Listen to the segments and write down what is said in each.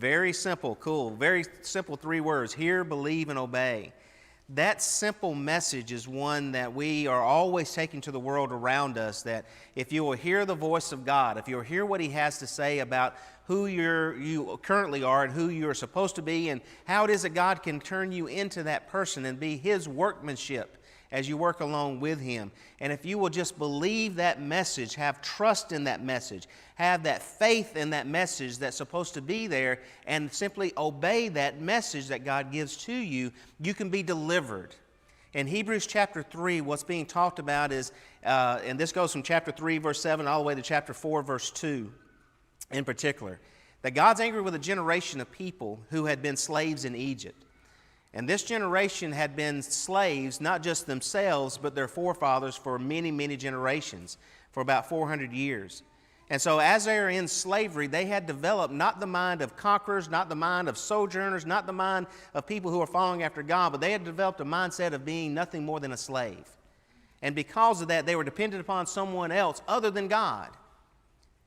Very simple, cool, very simple 3 words: hear, believe, and obey. That simple message is one that we are always taking to the world around us, that if you will hear the voice of God, if you'll hear what He has to say about who you currently are and who you're supposed to be, and how it is that God can turn you into that person and be His workmanship as you work along with Him. And if you will just believe that message, have trust in that message, have that faith in that message that's supposed to be there, and simply obey that message that God gives to you, you can be delivered. In Hebrews chapter 3, what's being talked about is, and this goes from chapter 3, verse 7, all the way to chapter 4, verse 2 in particular, that God's angry with a generation of people who had been slaves in Egypt. And this generation had been slaves, not just themselves, but their forefathers for many, many generations, for about 400 years. And so as they are in slavery, they had developed not the mind of conquerors, not the mind of sojourners, not the mind of people who are following after God, but they had developed a mindset of being nothing more than a slave. And because of that, they were dependent upon someone else other than God.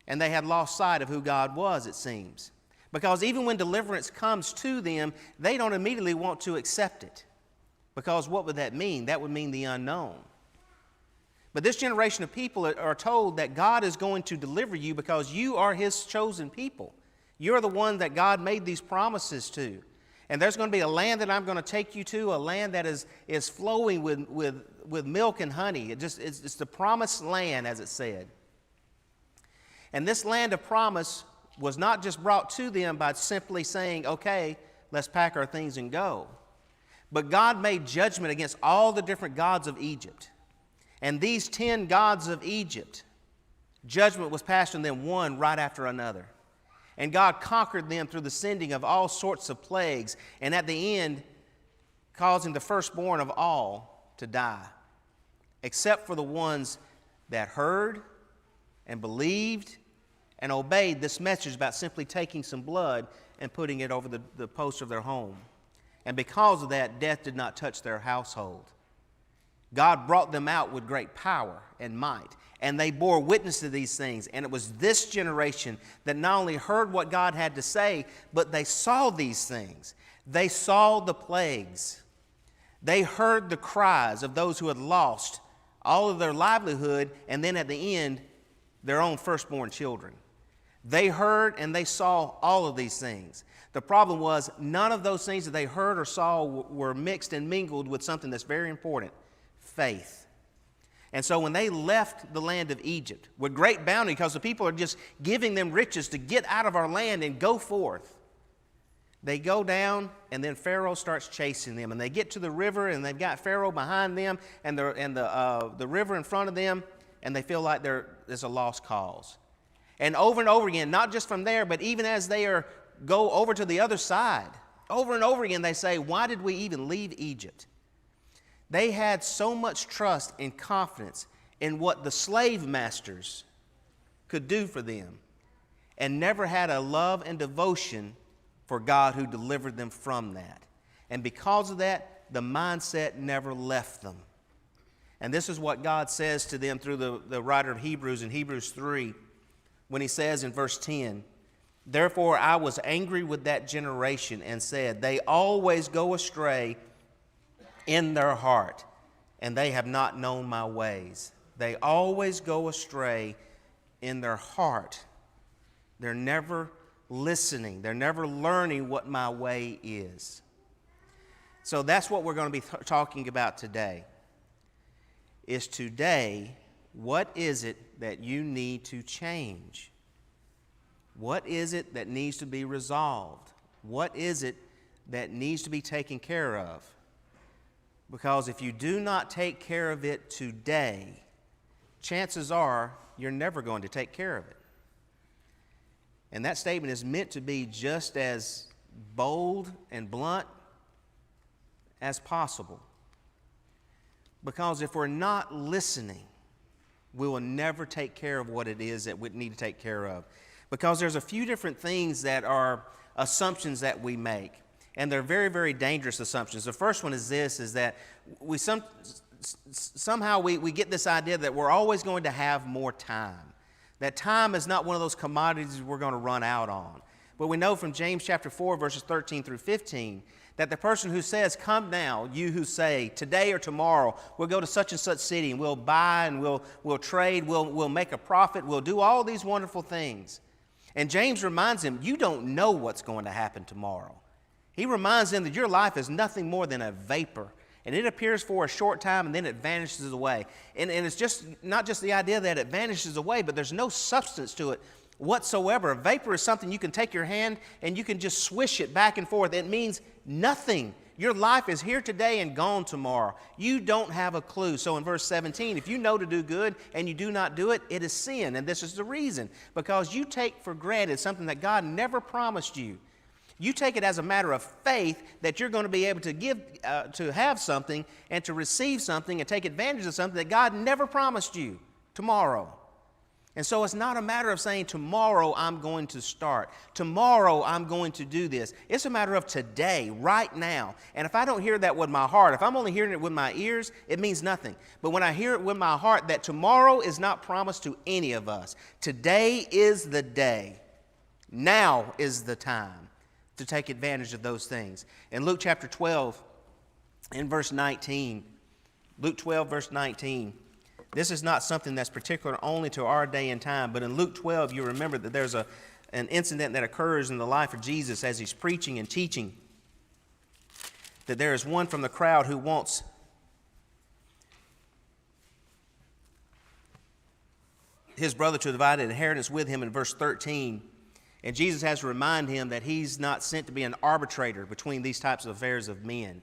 And they had lost sight of who God was, it seems. Because even when deliverance comes to them, they don't immediately want to accept it. Because what would that mean? That would mean the unknown. But this generation of people are told that God is going to deliver you because you are His chosen people. You're the one that God made these promises to. And there's going to be a land that I'm going to take you to, a land that is flowing with milk and honey. It's the promised land, as it said. And this land of promise was not just brought to them by simply saying, okay, let's pack our things and go. But God made judgment against all the different gods of Egypt. And these 10 gods of Egypt, judgment was passed on them one right after another. And God conquered them through the sending of all sorts of plagues, and at the end, causing the firstborn of all to die, except for the ones that heard and believed and obeyed this message about simply taking some blood and putting it over the post of their home. And because of that, death did not touch their household. God brought them out with great power and might, and they bore witness to these things. And it was this generation that not only heard what God had to say, but they saw these things. They saw the plagues. They heard the cries of those who had lost all of their livelihood, and then at the end, their own firstborn children. They heard and they saw all of these things. The problem was none of those things that they heard or saw were mixed and mingled with something that's very important: faith. And so when they left the land of Egypt with great bounty, because the people are just giving them riches to get out of our land and go forth, they go down, and then Pharaoh starts chasing them. And they get to the river, and they've got Pharaoh behind them and the river in front of them, and they feel like there's a lost cause. And over again, not just from there, but even as they go over to the other side, over and over again they say, why did we even leave Egypt? They had so much trust and confidence in what the slave masters could do for them, and never had a love and devotion for God who delivered them from that. And because of that, the mindset never left them. And this is what God says to them through the writer of Hebrews in Hebrews 3, when he says in verse 10, "Therefore I was angry with that generation and said, they always go astray in their heart, and they have not known my ways." They always go astray in their heart. They're never listening. They're never learning what my way is. So that's what we're going to be talking about today. Is today, what is it that you need to change? What is it that needs to be resolved? What is it that needs to be taken care of? Because if you do not take care of it today, chances are you're never going to take care of it. And that statement is meant to be just as bold and blunt as possible. Because if we're not listening, we will never take care of what it is that we need to take care of. Because there's a few different things that are assumptions that we make. And they're very, very dangerous assumptions. The first one is this, is that somehow we get this idea that we're always going to have more time. That time is not one of those commodities we're going to run out on. But we know from James chapter 4, verses 13 through 15, that the person who says, come now, you who say, today or tomorrow, we'll go to such and such city and we'll buy and we'll trade, we'll make a profit, we'll do all these wonderful things. And James reminds him, you don't know what's going to happen tomorrow. He reminds them that your life is nothing more than a vapor. And it appears for a short time and then it vanishes away. And it's just not just the idea that it vanishes away, but there's no substance to it whatsoever. A vapor is something you can take your hand and you can just swish it back and forth. It means nothing. Your life is here today and gone tomorrow. You don't have a clue. So in verse 17, if you know to do good and you do not do it, it is sin. And this is the reason. Because you take for granted something that God never promised you. You take it as a matter of faith that you're going to be able to give, to have something and to receive something and take advantage of something that God never promised you tomorrow. And so it's not a matter of saying, tomorrow I'm going to start. Tomorrow I'm going to do this. It's a matter of today, right now. And if I don't hear that with my heart, if I'm only hearing it with my ears, it means nothing. But when I hear it with my heart that tomorrow is not promised to any of us. Today is the day. Now is the time to take advantage of those things. In Luke chapter 12, in verse 19, Luke 12, verse 19, this is not something that's particular only to our day and time, but in Luke 12, you remember that there's an incident that occurs in the life of Jesus as he's preaching and teaching, that there is one from the crowd who wants his brother to divide an inheritance with him in verse 13. And Jesus has to remind him that he's not sent to be an arbitrator between these types of affairs of men,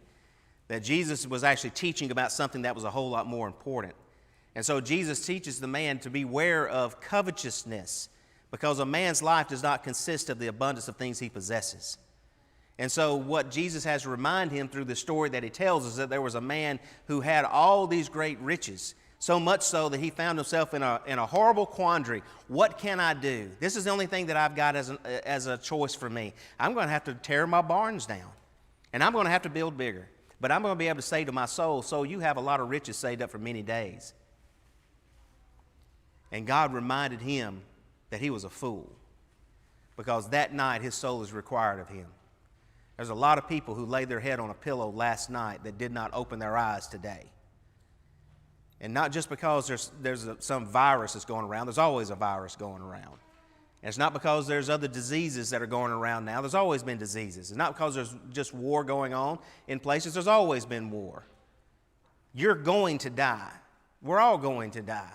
that Jesus was actually teaching about something that was a whole lot more important. And so Jesus teaches the man to beware of covetousness, because a man's life does not consist of the abundance of things he possesses. And so what Jesus has to remind him through the story that he tells is that there was a man who had all these great riches, so much so that he found himself in a horrible quandary. What can I do? This is the only thing that I've got as a choice for me. I'm going to have to tear my barns down, and I'm going to have to build bigger. But I'm going to be able to say to my soul, you have a lot of riches saved up for many days. And God reminded him that he was a fool, because that night his soul is required of him. There's a lot of people who laid their head on a pillow last night that did not open their eyes today. And not just because there's some virus that's going around. There's always a virus going around. And it's not because there's other diseases that are going around now. There's always been diseases. It's not because there's just war going on in places. There's always been war. You're going to die. We're all going to die.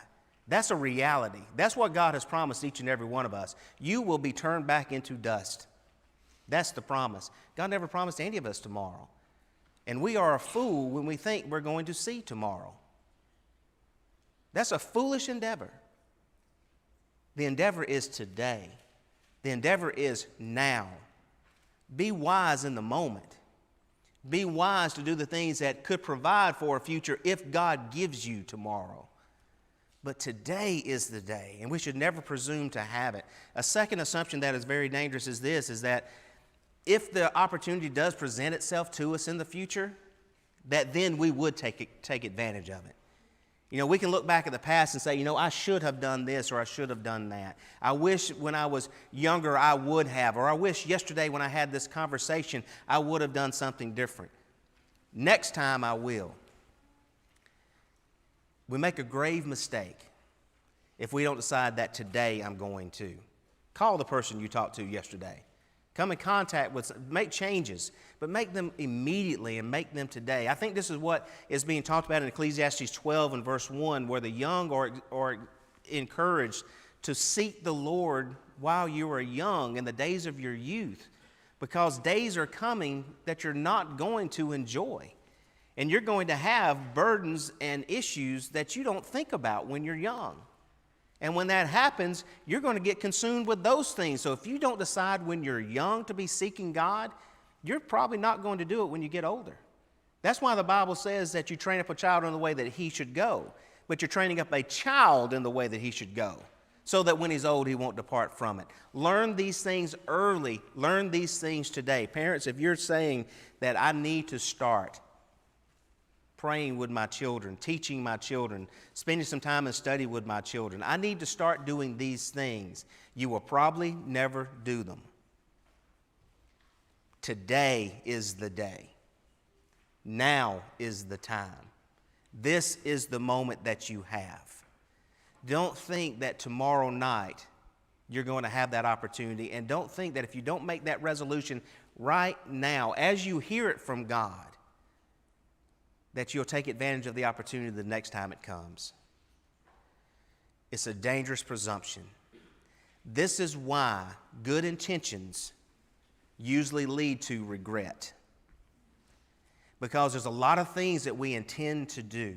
That's a reality. That's what God has promised each and every one of us. You will be turned back into dust. That's the promise. God never promised any of us tomorrow. And we are a fool when we think we're going to see tomorrow. That's a foolish endeavor. The endeavor is today. The endeavor is now. Be wise in the moment. Be wise to do the things that could provide for a future if God gives you tomorrow. But today is the day, and we should never presume to have it. A second assumption that is very dangerous is this, is that if the opportunity does present itself to us in the future, that then we would take advantage of it. You know, we can look back at the past and say, I should have done this or I should have done that. I wish when I was younger I would have, or I wish yesterday when I had this conversation I would have done something different. Next time I will. We make a grave mistake if we don't decide that today I'm going to. Call the person you talked to yesterday. Come in contact with, make changes, but make them immediately and make them today. I think this is what is being talked about in Ecclesiastes 12 and verse 1, where the young are encouraged to seek the Lord while you are young in the days of your youth, because days are coming that you're not going to enjoy. And you're going to have burdens and issues that you don't think about when you're young. And when that happens, you're going to get consumed with those things. So if you don't decide when you're young to be seeking God, you're probably not going to do it when you get older. That's why the Bible says that you train up a child in the way that he should go. But you're training up a child in the way that he should go, so that when he's old, he won't depart from it. Learn these things early. Learn these things today. Parents, if you're saying that I need to start praying with my children, teaching my children, spending some time in study with my children, I need to start doing these things, you will probably never do them. Today is the day. Now is the time. This is the moment that you have. Don't think that tomorrow night you're going to have that opportunity, and don't think that if you don't make that resolution right now, as you hear it from God, that you'll take advantage of the opportunity the next time it comes. It's a dangerous presumption. This is why good intentions usually lead to regret. Because there's a lot of things that we intend to do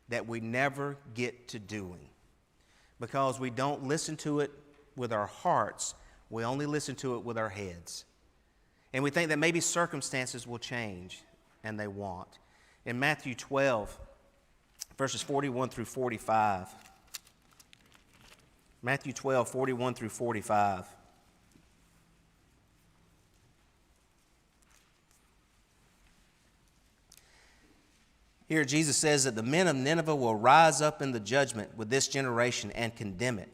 that we never get to doing. Because we don't listen to it with our hearts, we only listen to it with our heads. And we think that maybe circumstances will change, and they won't. In Matthew 12, verses 41 through 45. Matthew 12, 41 through 45. Here Jesus says that the men of Nineveh will rise up in the judgment with this generation and condemn it,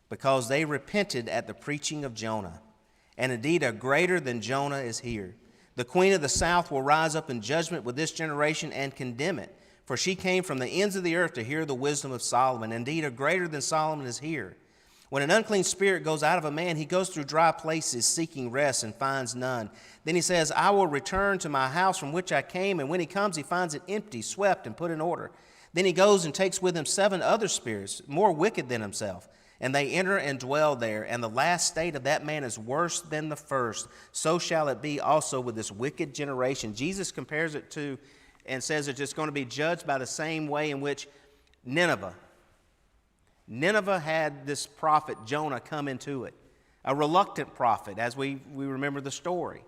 because they repented at the preaching of Jonah. And indeed, a greater than Jonah is here. The queen of the south will rise up in judgment with this generation and condemn it, for she came from the ends of the earth to hear the wisdom of Solomon. Indeed, a greater than Solomon is here. When an unclean spirit goes out of a man, he goes through dry places seeking rest and finds none. Then he says, I will return to my house from which I came. And when he comes, he finds it empty, swept, and put in order. Then he goes and takes with him 7 other spirits, more wicked than himself. And they enter and dwell there. And the last state of that man is worse than the first. So shall it be also with this wicked generation. Jesus compares it to and says it's just going to be judged by the same way in which Nineveh had this prophet Jonah come into it, a reluctant prophet, as we remember the story.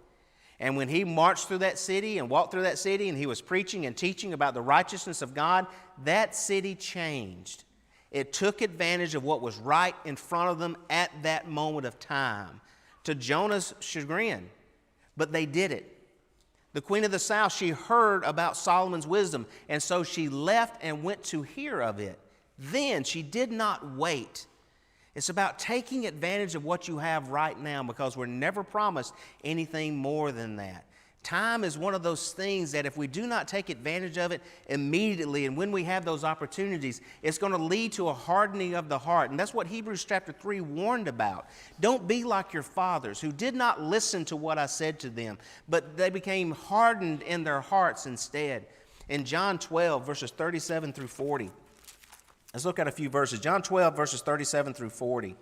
And when he marched through that city and walked through that city and he was preaching and teaching about the righteousness of God, that city changed. It took advantage of what was right in front of them at that moment of time, to Jonah's chagrin. But they did it. The queen of the south, she heard about Solomon's wisdom, and so she left and went to hear of it. Then she did not wait. It's about taking advantage of what you have right now, because we're never promised anything more than that. Time is one of those things that if we do not take advantage of it immediately, and when we have those opportunities, it's going to lead to a hardening of the heart. And that's what Hebrews chapter 3 warned about. Don't be like your fathers, who did not listen to what I said to them, but they became hardened in their hearts instead. In John 12, verses 37 through 40. Let's look at a few verses. John 12, verses 37 through 40.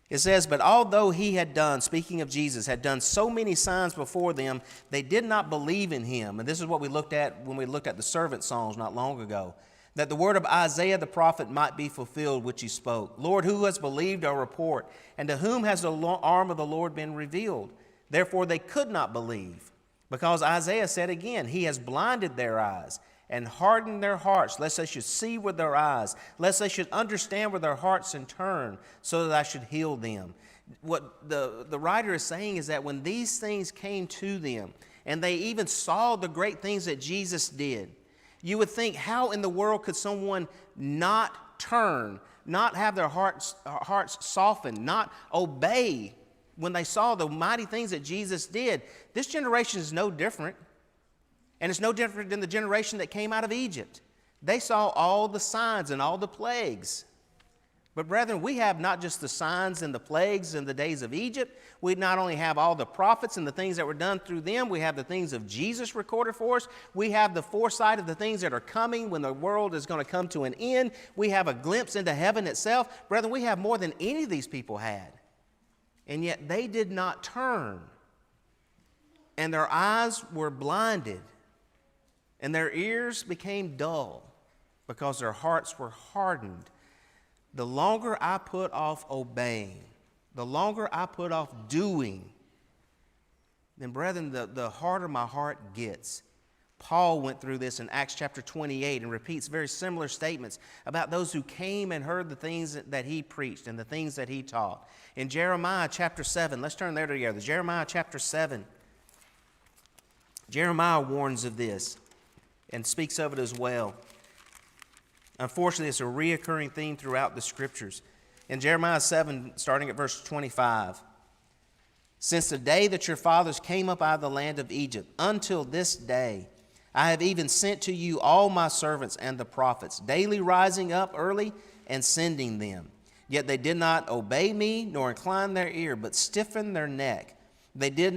It says, but although he had done, speaking of Jesus, had done so many signs before them, they did not believe in him. And this is what we looked at when we looked at the servant songs not long ago. That the word of Isaiah the prophet might be fulfilled, which he spoke. Lord, who has believed our report? And to whom has the arm of the Lord been revealed? Therefore they could not believe. Because Isaiah said again, he has blinded their eyes and hardened their hearts, lest they should see with their eyes, lest they should understand with their hearts and turn, so that I should heal them. What the writer is saying is that when these things came to them, and they even saw the great things that Jesus did, you would think, how in the world could someone not turn, not have their hearts soften, not obey when they saw the mighty things that Jesus did? This generation is no different. And it's no different than the generation that came out of Egypt. They saw all the signs and all the plagues. But brethren, we have not just the signs and the plagues in the days of Egypt. We not only have all the prophets and the things that were done through them, we have the things of Jesus recorded for us. We have the foresight of the things that are coming when the world is going to come to an end. We have a glimpse into heaven itself. Brethren, we have more than any of these people had. And yet they did not turn. And their eyes were blinded. And their ears became dull because their hearts were hardened. The longer I put off obeying, the longer I put off doing, then brethren, the harder my heart gets. Paul went through this in Acts chapter 28 and repeats very similar statements about those who came and heard the things that he preached and the things that he taught. In Jeremiah chapter 7, let's turn there together. Jeremiah chapter 7. Jeremiah warns of this and speaks of it as well. Unfortunately, it's a reoccurring theme throughout the Scriptures. In Jeremiah 7, starting at verse 25, it Since the day that your fathers came up out of the land of Egypt until this day, I have even sent to you all my servants and the prophets, daily rising up early and sending them. Yet they did not obey me, nor incline their ear, but stiffened their neck. They did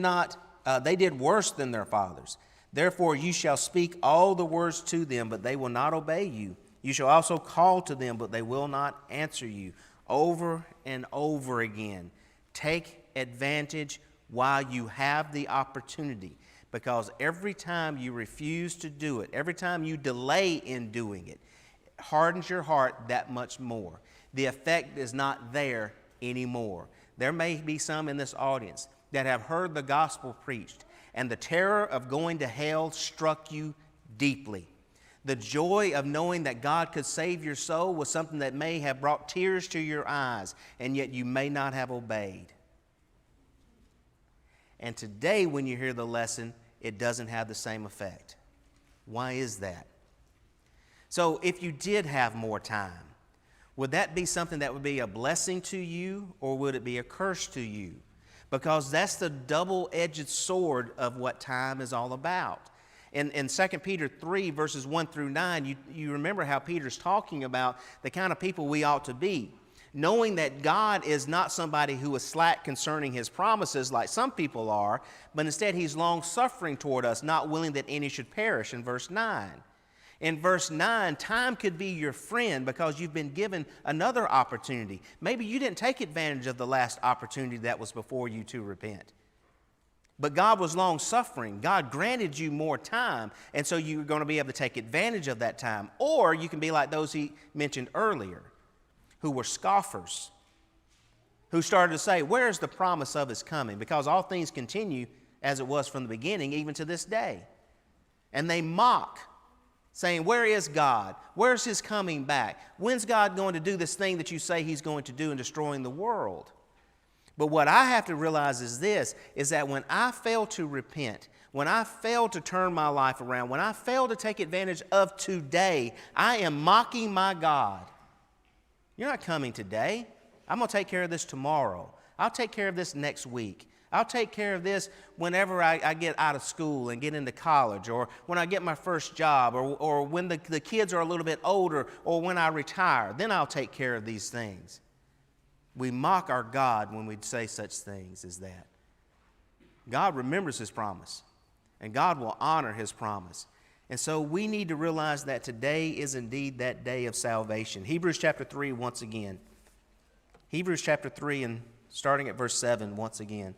worse than their fathers. Therefore you shall speak all the words to them, but they will not obey you. You shall also call to them, but they will not answer you. Over and over again, take advantage while you have the opportunity, because every time you refuse to do it, every time you delay in doing it, it hardens your heart that much more. The effect is not there anymore. There may be some in this audience that have heard the gospel preached, and the terror of going to hell struck you deeply. The joy of knowing that God could save your soul was something that may have brought tears to your eyes, and yet you may not have obeyed. And today, when you hear the lesson, it doesn't have the same effect. Why is that? So if you did have more time, would that be something that would be a blessing to you, or would it be a curse to you? Because that's the double-edged sword of what time is all about. In 2 Peter 3, verses 1 through 9, you remember how Peter's talking about the kind of people we ought to be. Knowing that God is not somebody who is slack concerning his promises like some people are, but instead he's long-suffering toward us, not willing that any should perish, in verse 9. In verse 9, time could be your friend because you've been given another opportunity. Maybe you didn't take advantage of the last opportunity that was before you to repent. But God was long-suffering. God granted you more time, and so you're going to be able to take advantage of that time. Or you can be like those he mentioned earlier, who were scoffers, who started to say, where's the promise of his coming? Because all things continue as it was from the beginning, even to this day. And they mock, saying, where is God? Where's his coming back? When's God going to do this thing that you say he's going to do in destroying the world? But what I have to realize is this, is that when I fail to repent, when I fail to turn my life around, when I fail to take advantage of today, I am mocking my God. You're not coming today. I'm going to take care of this tomorrow. I'll take care of this next week. I'll take care of this whenever I get out of school and get into college, or when I get my first job, or when the kids are a little bit older, or when I retire. Then I'll take care of these things. We mock our God when we say such things as that. God remembers his promise, and God will honor his promise. And so we need to realize that today is indeed that day of salvation. Hebrews chapter 3 once again. Hebrews chapter 3 and starting at verse 7 once again.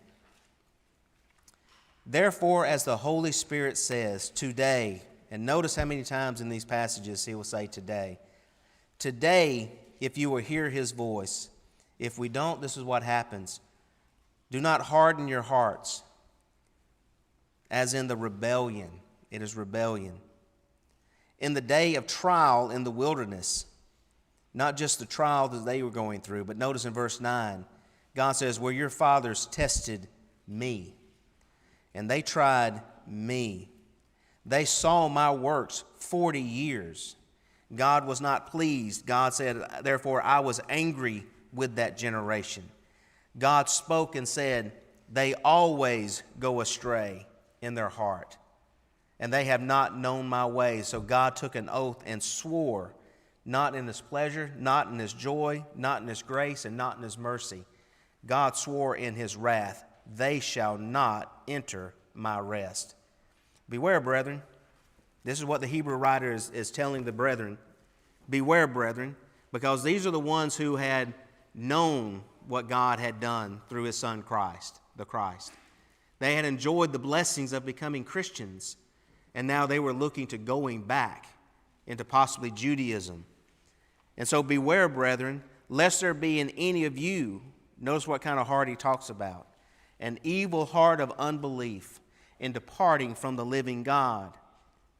Therefore, as the Holy Spirit says, today, and notice how many times in these passages he will say today. Today, if you will hear his voice. If we don't, this is what happens. Do not harden your hearts, as in the rebellion. It is rebellion. In the day of trial in the wilderness, not just the trial that they were going through, but notice in verse 9, God says, where your fathers tested me, and they tried me. They saw my works 40 years. God was not pleased. God said, therefore, I was angry with that generation. God spoke and said, they always go astray in their heart, and they have not known my ways. So God took an oath and swore, not in his pleasure, not in his joy, not in his grace, and not in his mercy. God swore in his wrath, they shall not enter my rest. Beware, brethren. This is what the Hebrew writer is telling the brethren. Beware, brethren, because these are the ones who had known what God had done through his son Christ, the Christ. They had enjoyed the blessings of becoming Christians, and now they were looking to going back into possibly Judaism. And so beware, brethren, lest there be in any of you, notice what kind of heart he talks about, an evil heart of unbelief in departing from the living God,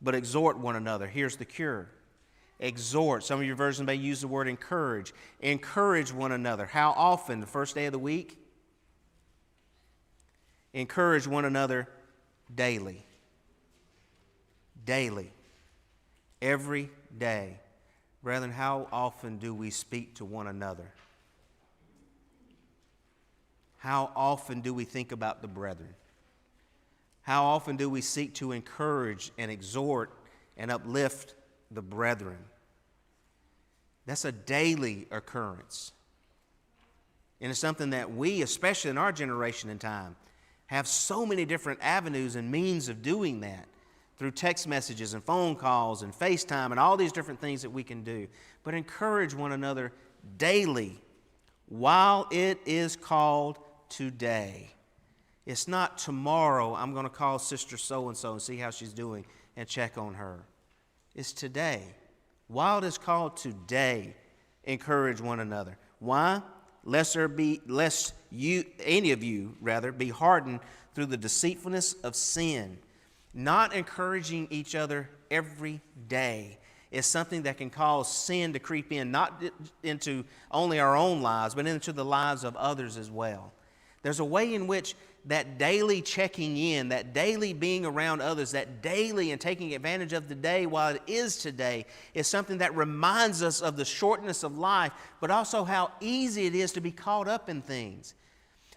but exhort one another. Here's the cure. Exhort. Some of your versions may use the word encourage. Encourage one another. How often? The first day of the week? Encourage one another daily. Daily. Every day. Brethren, how often do we speak to one another? how often do we think about the brethren? How often do we seek to encourage and exhort and uplift the brethren? That's a daily occurrence. And it's something that we, especially in our generation and time, have so many different avenues and means of doing that through text messages and phone calls and FaceTime and all these different things that we can do. But encourage one another daily while it is called today. It's not tomorrow I'm going to call Sister So-and-so and see how she's doing and check on her. It's today. While it is called today, encourage one another. Why? Lest any of you be hardened through the deceitfulness of sin. Not encouraging each other every day is something that can cause sin to creep in, not into only our own lives, but into the lives of others as well. There's a way in which that daily checking in, that daily being around others, that daily and taking advantage of the day while it is today is something that reminds us of the shortness of life, but also how easy it is to be caught up in things.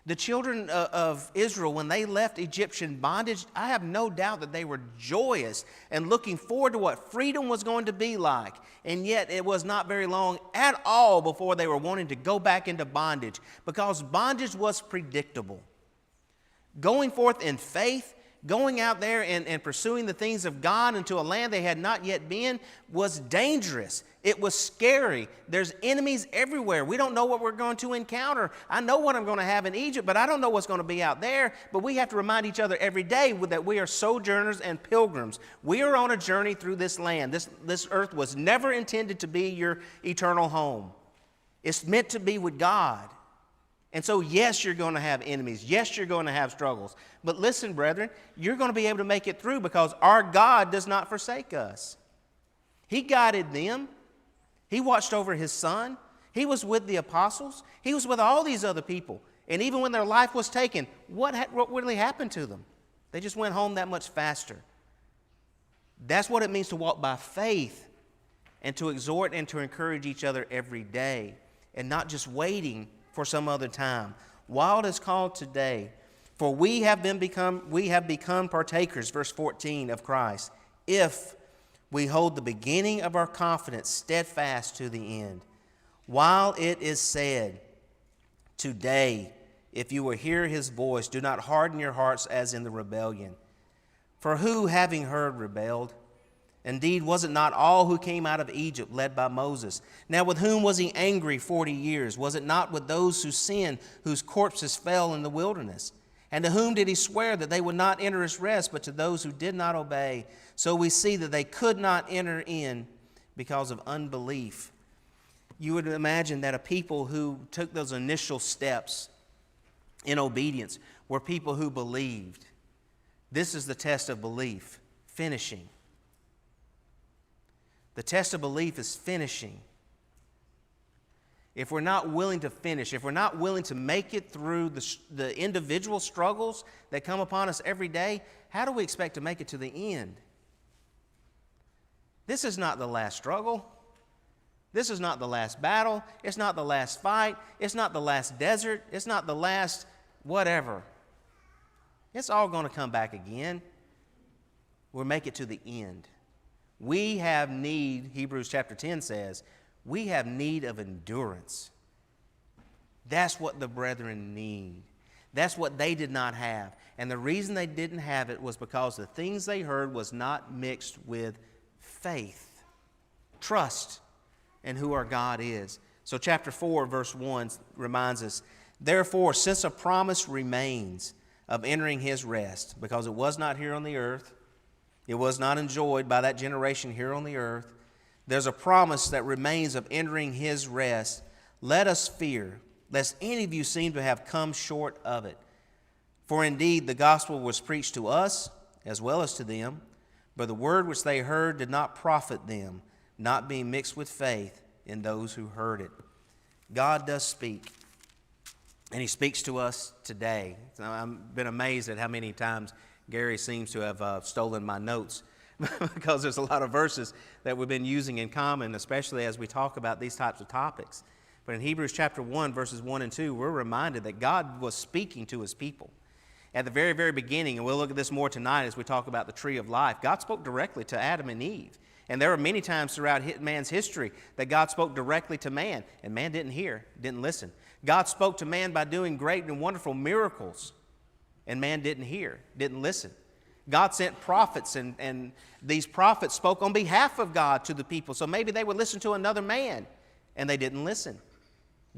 The children of Israel, when they left Egyptian bondage, I have no doubt that they were joyous and looking forward to what freedom was going to be like. And yet it was not very long at all before they were wanting to go back into bondage, because bondage was predictable. Going forth in faith, going out there and pursuing the things of God into a land they had not yet been was dangerous. It was scary. There's enemies everywhere. We don't know what we're going to encounter. I know what I'm going to have in Egypt, but I don't know what's going to be out there. But we have to remind each other every day that we are sojourners and pilgrims. We are on a journey through this land. This earth was never intended to be your eternal home. It's meant to be with God. And so, yes, you're going to have enemies. Yes, you're going to have struggles. But listen, brethren, you're going to be able to make it through because our God does not forsake us. He guided them. He watched over His Son. He was with the apostles. He was with all these other people. And even when their life was taken, what really happened to them? They just went home that much faster. That's what it means to walk by faith and to exhort and to encourage each other every day and not just waiting for some other time. While it is called today, for we have become partakers, verse 14, of Christ, if we hold the beginning of our confidence steadfast to the end. While it is said, today, if you will hear His voice, do not harden your hearts as in the rebellion. For who, having heard, rebelled? Indeed, was it not all who came out of Egypt led by Moses? Now with whom was He angry 40 years? Was it not with those who sinned, whose corpses fell in the wilderness? And to whom did He swear that they would not enter His rest, but to those who did not obey? So we see that they could not enter in because of unbelief. You would imagine that a people who took those initial steps in obedience were people who believed. This is the test of belief, finishing. The test of belief is finishing. If we're not willing to finish, if we're not willing to make it through the individual struggles that come upon us every day, how do we expect to make it to the end? This is not the last struggle. This is not the last battle. It's not the last fight. It's not the last desert. It's not the last whatever. It's all going to come back again. We'll make it to the end. We have need, Hebrews chapter 10 says, we have need of endurance. That's what the brethren need. That's what they did not have. And the reason they didn't have it was because the things they heard was not mixed with faith, trust in who our God is. So chapter 4, verse 1 reminds us, therefore, since a promise remains of entering His rest, because it was not here on the earth, it was not enjoyed by that generation here on the earth. There's a promise that remains of entering His rest. Let us fear, lest any of you seem to have come short of it. For indeed the gospel was preached to us as well as to them, but the word which they heard did not profit them, not being mixed with faith in those who heard it. God does speak, and He speaks to us today. I've been amazed at how many times Gary seems to have stolen my notes because there's a lot of verses that we've been using in common, especially as we talk about these types of topics. But in Hebrews chapter 1, verses 1 and 2, we're reminded that God was speaking to his people. At the very, very beginning, and we'll look at this more tonight as we talk about the tree of life, God spoke directly to Adam and Eve. And there are many times throughout man's history that God spoke directly to man, and man didn't hear, didn't listen. God spoke to man by doing great and wonderful miracles, and man didn't hear, didn't listen. God sent prophets, and these prophets spoke on behalf of God to the people, so maybe they would listen to another man, and they didn't listen.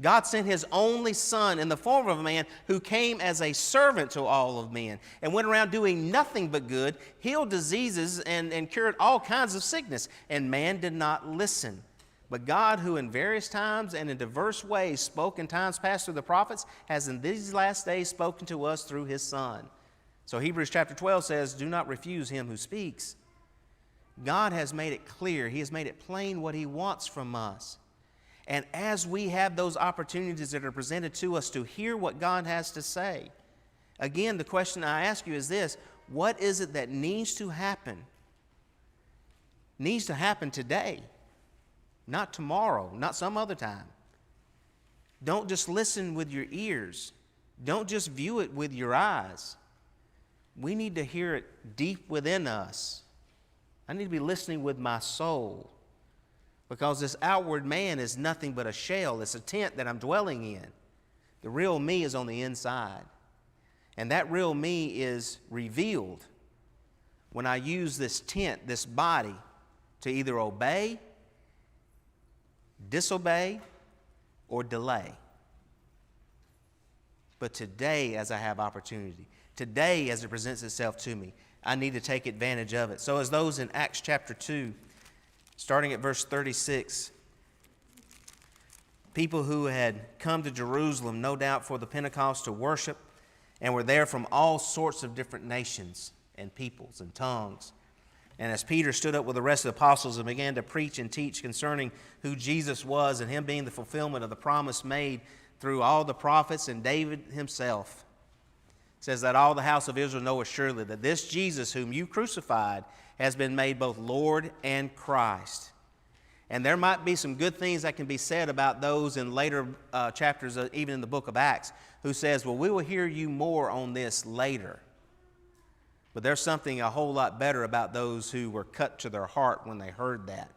God sent his only Son in the form of a man who came as a servant to all of men and went around doing nothing but good, healed diseases, and cured all kinds of sickness. And man did not listen. But God, who in various times and in diverse ways spoke in times past through the prophets, has in these last days spoken to us through his Son. So Hebrews chapter 12 says, do not refuse him who speaks. God has made it clear. He has made it plain what he wants from us. And as we have those opportunities that are presented to us to hear what God has to say, again, the question I ask you is this: what is it that needs to happen? Needs to happen today, not tomorrow, not some other time. Don't just listen with your ears. Don't just view it with your eyes. We need to hear it deep within us. I need to be listening with my soul. Because this outward man is nothing but a shell. It's a tent that I'm dwelling in. The real me is on the inside. And that real me is revealed when I use this tent, this body, to either obey, disobey, or delay. But today, as I have opportunity, today as it presents itself to me, I need to take advantage of it. So as those in Acts chapter 2, starting at verse 36, people who had come to Jerusalem, no doubt for the Pentecost to worship, and were there from all sorts of different nations and peoples and tongues. And as Peter stood up with the rest of the apostles and began to preach and teach concerning who Jesus was and him being the fulfillment of the promise made through all the prophets and David himself, it says that all the house of Israel know assuredly that this Jesus whom you crucified has been made both Lord and Christ. And there might be some good things that can be said about those in later chapters, even in the book of Acts, who says, well, we will hear you more on this later. But there's something a whole lot better about those who were cut to their heart when they heard that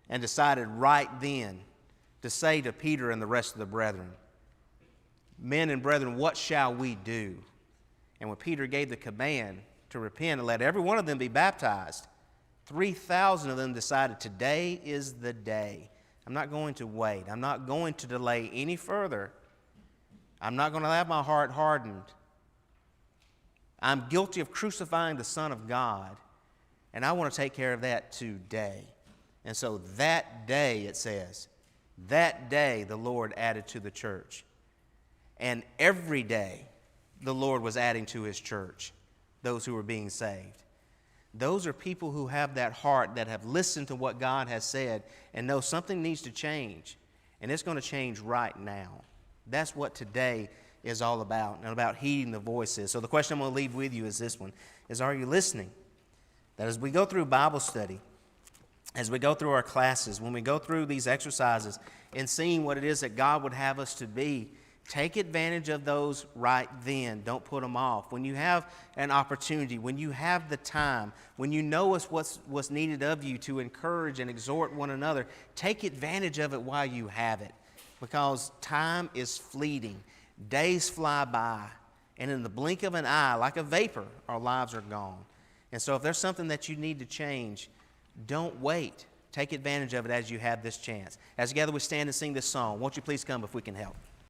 and decided right then to say to Peter and the rest of the brethren, men and brethren, what shall we do? And when Peter gave the command to repent and let every one of them be baptized, 3,000 of them decided today is the day. I'm not going to wait. I'm not going to delay any further. I'm not going to have my heart hardened. I'm guilty of crucifying the Son of God, and I want to take care of that today. And so that day, it says, that day the Lord added to the church. And every day the Lord was adding to his church those who were being saved. Those are people who have that heart, that have listened to what God has said and know something needs to change. And it's going to change right now. That's what today is all about, and about heeding the voices. So the question I'm going to leave with you is this one, is are you listening? That as we go through Bible study, as we go through our classes, when we go through these exercises and seeing what it is that God would have us to be, take advantage of those right then. Don't put them off. When you have an opportunity, when you have the time, when you know what's needed of you to encourage and exhort one another, take advantage of it while you have it. Because time is fleeting. Days fly by. And in the blink of an eye, like a vapor, our lives are gone. And so if there's something that you need to change, don't wait. Take advantage of it as you have this chance. As together we stand and sing this song, won't you please come if we can help?